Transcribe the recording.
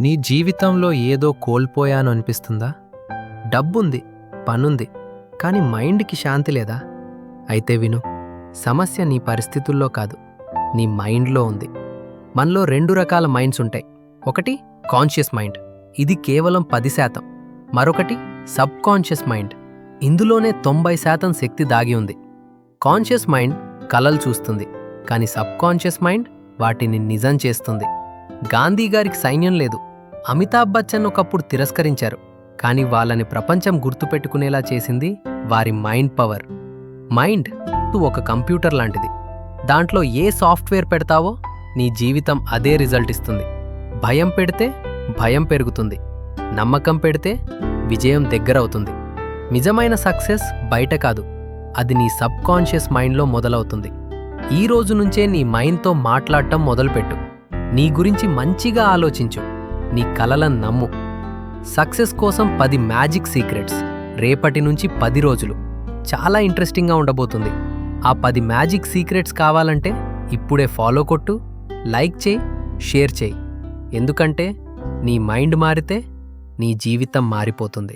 నీ జీవితంలో ఏదో కోల్పోయాను అనిపిస్తుందా? డబ్బుంది, పనుంది, కానీ మైండ్కి శాంతి లేదా? అయితే విను, సమస్య నీ పరిస్థితుల్లో కాదు, నీ మైండ్లో ఉంది. మనలో రెండు రకాల మైండ్స్ ఉంటాయి. ఒకటి కాన్షియస్ మైండ్, ఇది కేవలం 10%. మరొకటి సబ్ కాన్షియస్ మైండ్, ఇందులోనే 90% శక్తి దాగి ఉంది. కాన్షియస్ మైండ్ కలలు చూస్తుంది, కానీ సబ్ కాన్షియస్ మైండ్ వాటిని నిజం చేస్తుంది. గాంధీ గారికి సైన్యం లేదు, అమితాబ్ బచ్చన్ ఒకప్పుడు తిరస్కరించారు, కానీ వాళ్ళని ప్రపంచం గుర్తుపెట్టుకునేలా చేసింది వారి మైండ్ పవర్. మైండ్ ఒక కంప్యూటర్ లాంటిది. దాంట్లో ఏ సాఫ్ట్వేర్ పెడతావో నీ జీవితం అదే రిజల్ట్ ఇస్తుంది. భయం పెడితే భయం పెరుగుతుంది, నమ్మకం పెడితే విజయం దగ్గరవుతుంది. నిజమైన సక్సెస్ బయట కాదు, అది నీ సబ్ కాన్షియస్ మైండ్లో మొదలవుతుంది. ఈ రోజు నుంచే నీ మైండ్తో మాట్లాడటం మొదలుపెట్టు. నీ గురించి మంచిగా ఆలోచించు, నీ కలలను నమ్ము. సక్సెస్ కోసం 10 మ్యాజిక్ సీక్రెట్స్, రేపటి నుంచి 10 రోజులు చాలా ఇంట్రెస్టింగ్గా ఉండబోతుంది. ఆ 10 మ్యాజిక్ సీక్రెట్స్ కావాలంటే ఇప్పుడే ఫాలో కొట్టు, లైక్ చేయి, షేర్ చేయి. ఎందుకంటే నీ మైండ్ మారితే నీ జీవితం మారిపోతుంది.